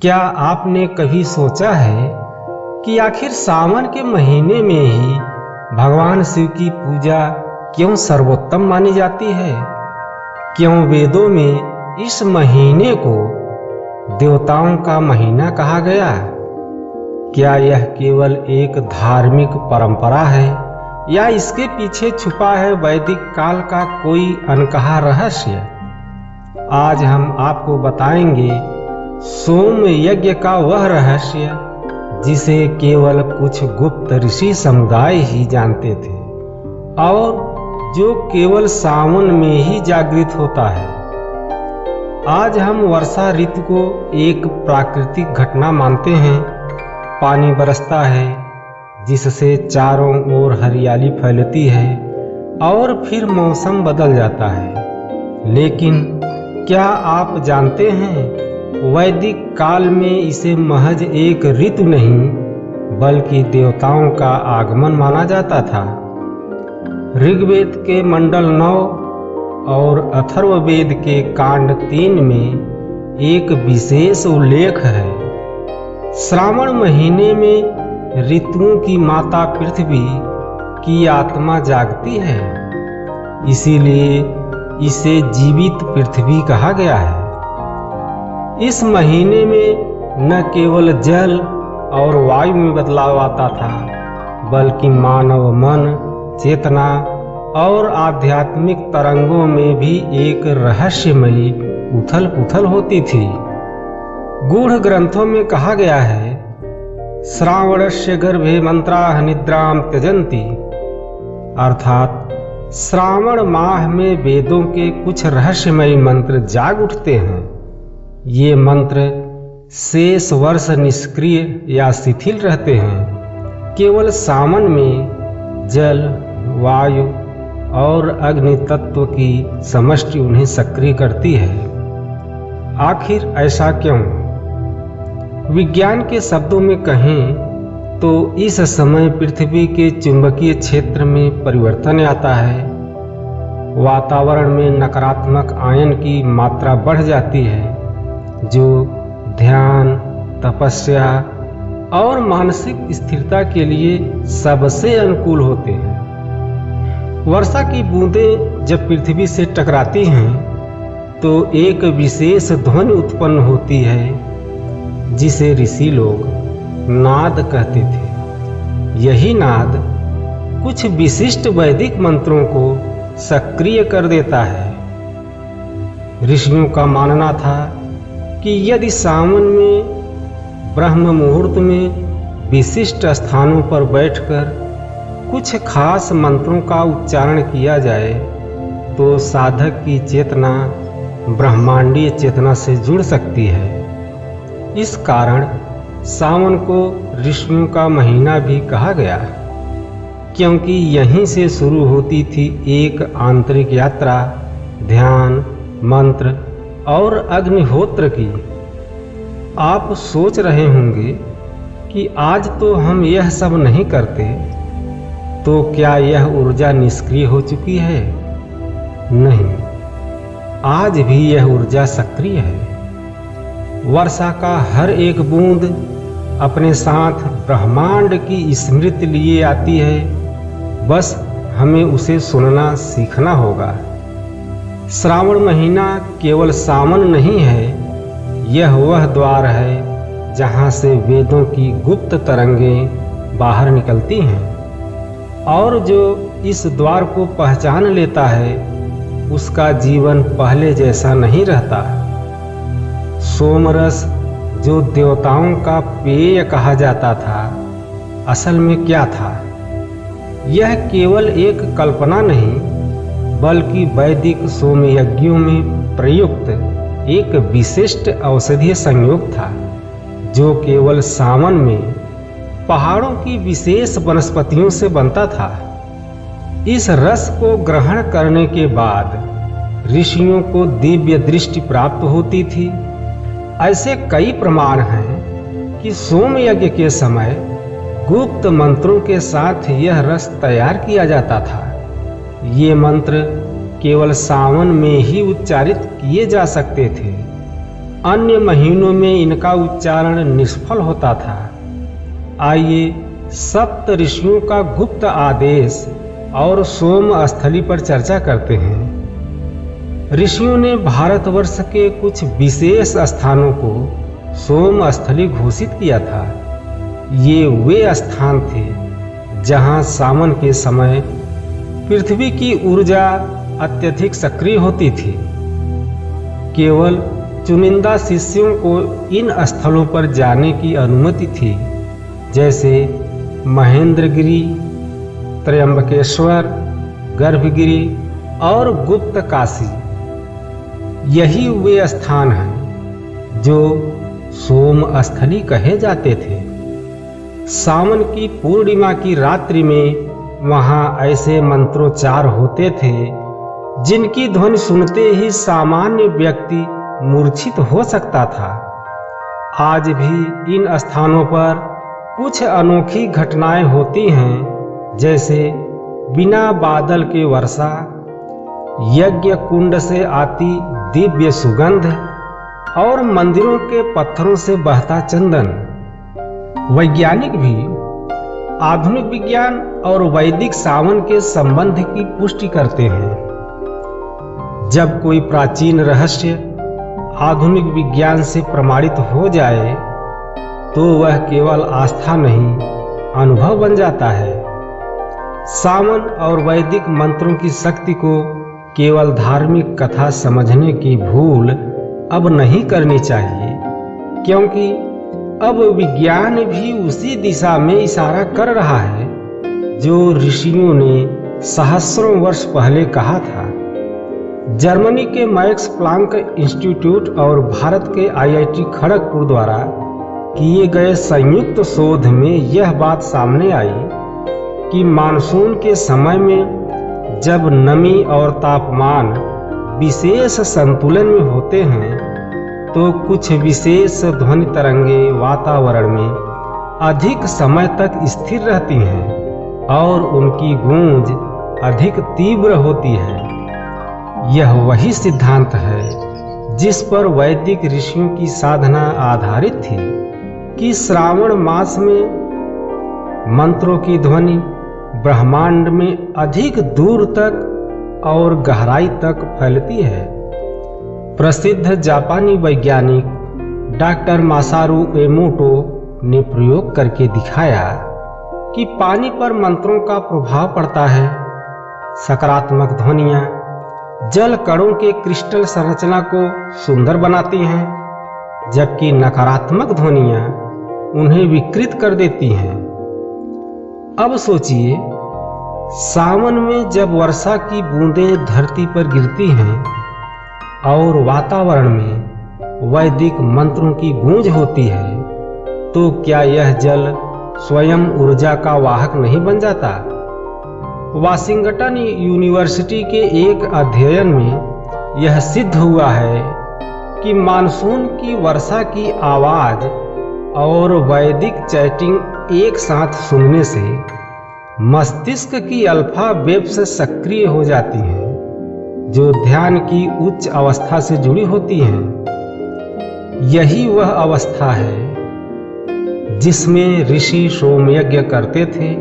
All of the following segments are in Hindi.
क्या आपने कभी सोचा है कि आखिर सावन के महीने में ही भगवान शिव की पूजा क्यों सर्वोत्तम मानी जाती है? क्यों वेदों में इस महीने को देवताओं का महीना कहा गया? क्या यह केवल एक धार्मिक परंपरा है या इसके पीछे छुपा है वैदिक काल का कोई अनकहा रहस्य? आज हम आपको बताएंगे सोम यज्ञ का वह रहस्य जिसे केवल कुछ गुप्त ऋषि समुदाय ही जानते थे और जो केवल सावन में ही जागृत होता है। आज हम वर्षा ऋतु को एक प्राकृतिक घटना मानते हैं। पानी बरसता है जिससे चारों ओर हरियाली फैलती है और फिर मौसम बदल जाता है। लेकिन क्या आप जानते हैं वैदिक काल में इसे महज एक ऋतु नहीं बल्कि देवताओं का आगमन माना जाता था। ऋग्वेद के मंडल 9 और अथर्ववेद के कांड 3 में एक विशेष उल्लेख है। श्रावण महीने में ऋतुओं की माता पृथ्वी की आत्मा जागती है, इसीलिए इसे जीवित पृथ्वी कहा गया है। इस महीने में न केवल जल और वायु में बदलाव आता था बल्कि मानव मन, चेतना और आध्यात्मिक तरंगों में भी एक रहस्यमयी उथल पुथल होती थी। गूढ़ ग्रंथों में कहा गया है, श्रावणस्य गर्भे मंत्राः निद्राम त्यजन्ति, अर्थात श्रावण माह में वेदों के कुछ रहस्यमयी मंत्र जाग उठते हैं। ये मंत्र शेष वर्ष निष्क्रिय या शिथिल रहते हैं। केवल सावन में जल, वायु और अग्नि तत्व की समष्टि उन्हें सक्रिय करती है। आखिर ऐसा क्यों? विज्ञान के शब्दों में कहें तो इस समय पृथ्वी के चुंबकीय क्षेत्र में परिवर्तन आता है। वातावरण में नकारात्मक आयन की मात्रा बढ़ जाती है जो ध्यान, तपस्या और मानसिक स्थिरता के लिए सबसे अनुकूल होते हैं। वर्षा की बूंदें जब पृथ्वी से टकराती हैं तो एक विशेष ध्वनि उत्पन्न होती है जिसे ऋषि लोग नाद कहते थे। यही नाद कुछ विशिष्ट वैदिक मंत्रों को सक्रिय कर देता है। ऋषियों का मानना था कि यदि सावन में ब्रह्म मुहूर्त में विशिष्ट स्थानों पर बैठकर कुछ खास मंत्रों का उच्चारण किया जाए तो साधक की चेतना ब्रह्मांडीय चेतना से जुड़ सकती है। इस कारण सावन को ऋषियों का महीना भी कहा गया, क्योंकि यहीं से शुरू होती थी एक आंतरिक यात्रा ध्यान, मंत्र और अग्निहोत्र की। आप सोच रहे होंगे कि आज तो हम यह सब नहीं करते, तो क्या यह ऊर्जा निष्क्रिय हो चुकी है? नहीं, आज भी यह ऊर्जा सक्रिय है। वर्षा का हर एक बूंद अपने साथ ब्रह्मांड की स्मृति लिए आती है, बस हमें उसे सुनना सीखना होगा। श्रावण महीना केवल सावन नहीं है, यह वह द्वार है जहाँ से वेदों की गुप्त तरंगें बाहर निकलती हैं और जो इस द्वार को पहचान लेता है उसका जीवन पहले जैसा नहीं रहता। सोमरस जो देवताओं का पेय कहा जाता था, असल में क्या था? यह केवल एक कल्पना नहीं बल्कि वैदिक सोम यज्ञों में प्रयुक्त एक विशिष्ट औषधीय संयोग था जो केवल सावन में पहाड़ों की विशेष वनस्पतियों से बनता था। इस रस को ग्रहण करने के बाद ऋषियों को दिव्य दृष्टि प्राप्त होती थी। ऐसे कई प्रमाण हैं कि सोम यज्ञ के समय गुप्त मंत्रों के साथ यह रस तैयार किया जाता था। ये मंत्र केवल सावन में ही उच्चारित किए जा सकते थे। अन्य महीनों में इनका उच्चारण निष्फल होता था। आइए सप्त ऋषियों का गुप्त आदेश और सोम स्थली पर चर्चा करते हैं। ऋषियों ने भारतवर्ष के कुछ विशेष स्थानों को सोम स्थली घोषित किया था। ये वे स्थान थे जहां सावन के समय पृथ्वी की ऊर्जा अत्यधिक सक्रिय होती थी। केवल चुनिंदा शिष्यों को इन स्थलों पर जाने की अनुमति थी, जैसे महेंद्रगिरी, त्रयंबकेश्वर, गर्भगिरी और गुप्त काशी। यही वे स्थान हैं जो सोम स्थली कहे जाते थे। सावन की पूर्णिमा की रात्रि में वहां ऐसे मंत्रोच्चार होते थे जिनकी ध्वनि सुनते ही सामान्य व्यक्ति मूर्छित हो सकता था। आज भी इन स्थानों पर कुछ अनोखी घटनाएं होती हैं, जैसे बिना बादल के वर्षा, यज्ञ कुंड से आती दिव्य सुगंध और मंदिरों के पत्थरों से बहता चंदन। वैज्ञानिक भी आधुनिक विज्ञान और वैदिक सावन के संबंध की पुष्टि करते हैं। जब कोई प्राचीन रहस्य आधुनिक विज्ञान से प्रमाणित हो जाए तो वह केवल आस्था नहीं, अनुभव बन जाता है। सावन और वैदिक मंत्रों की शक्ति को केवल धार्मिक कथा समझने की भूल अब नहीं करनी चाहिए, क्योंकि अब विज्ञान भी उसी दिशा में इशारा कर रहा है जो ऋषियों ने सहस्रों वर्ष पहले कहा था। जर्मनी के मैक्स प्लांक इंस्टीट्यूट और भारत के IIT खड़गपुर द्वारा किए गए संयुक्त शोध में यह बात सामने आई कि मानसून के समय में जब नमी और तापमान विशेष संतुलन में होते हैं तो कुछ विशेष ध्वनि तरंगे वातावरण में अधिक समय तक स्थिर रहती हैं और उनकी गूंज अधिक तीव्र होती है। यह वही सिद्धांत है जिस पर वैदिक ऋषियों की साधना आधारित थी कि श्रावण मास में मंत्रों की ध्वनि ब्रह्मांड में अधिक दूर तक और गहराई तक फैलती है। प्रसिद्ध जापानी वैज्ञानिक डॉक्टर मासारू एमोटो ने प्रयोग करके दिखाया कि पानी पर मंत्रों का प्रभाव पड़ता है। सकारात्मक ध्वनियाँ जल कणों के क्रिस्टल संरचना को सुंदर बनाती हैं, जबकि नकारात्मक ध्वनियाँ उन्हें विकृत कर देती हैं। अब सोचिए, सावन में जब वर्षा की बूंदें धरती पर गिरती हैं और वातावरण में वैदिक मंत्रों की गूंज होती है, तो क्या यह जल स्वयं ऊर्जा का वाहक नहीं बन जाता? वाशिंगटन यूनिवर्सिटी के एक अध्ययन में यह सिद्ध हुआ है कि मानसून की वर्षा की आवाज और वैदिक चैटिंग एक साथ सुनने से मस्तिष्क की अल्फा वेव्स सक्रिय हो जाती हैं, जो ध्यान की उच्च अवस्था से जुड़ी होती हैं। यही वह अवस्था है जिसमें ऋषि सोमयज्ञ करते थे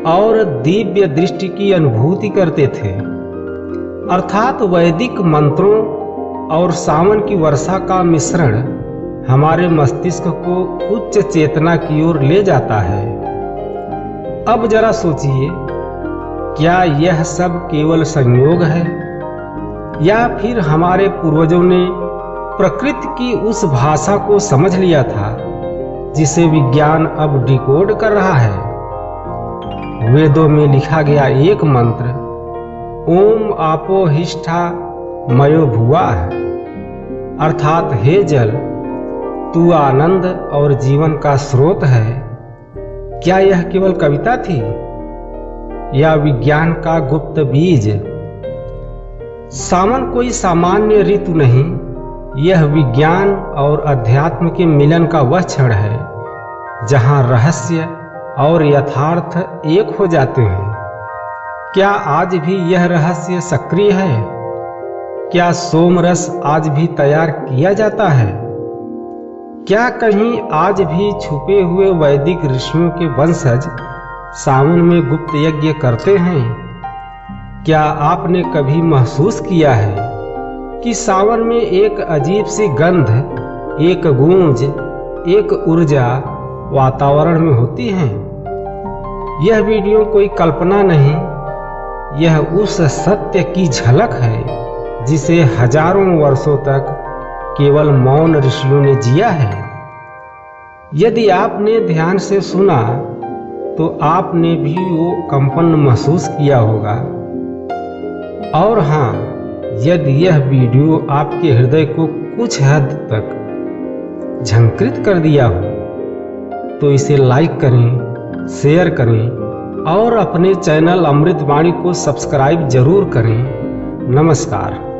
और दिव्य दृष्टि की अनुभूति करते थे। अर्थात वैदिक मंत्रों और सावन की वर्षा का मिश्रण हमारे मस्तिष्क को उच्च चेतना की ओर ले जाता है। अब जरा सोचिए, क्या यह सब केवल संयोग है या फिर हमारे पूर्वजों ने प्रकृति की उस भाषा को समझ लिया था जिसे विज्ञान अब डिकोड कर रहा है? वेदों में लिखा गया एक मंत्र ओम आपो हिष्ठा मयो भुवा है, अर्थात हे जल तू आनंद और जीवन का स्रोत है। क्या यह केवल कविता थी या विज्ञान का गुप्त बीज? सावन कोई सामान्य ऋतु नहीं, यह विज्ञान और अध्यात्म के मिलन का वह क्षण है जहां रहस्य और यथार्थ एक हो जाते हैं। क्या आज भी यह रहस्य सक्रिय है? क्या सोमरस आज भी तैयार किया जाता है? क्या कहीं आज भी छुपे हुए वैदिक ऋषियों के वंशज सावन में गुप्त यज्ञ करते हैं? क्या आपने कभी महसूस किया है कि सावन में एक अजीब सी गंध, एक गूंज, एक ऊर्जा वातावरण में होती है? यह वीडियो कोई कल्पना नहीं, यह उस सत्य की झलक है जिसे हजारों वर्षों तक केवल मौन ऋषियों ने जिया है। यदि आपने ध्यान से सुना तो आपने भी वो कंपन महसूस किया होगा। और हाँ, यदि यह वीडियो आपके हृदय को कुछ हद तक झंकृत कर दिया हो तो इसे लाइक करें, शेयर करें और अपने चैनल अमृतवाणी को सब्सक्राइब जरूर करें। नमस्कार।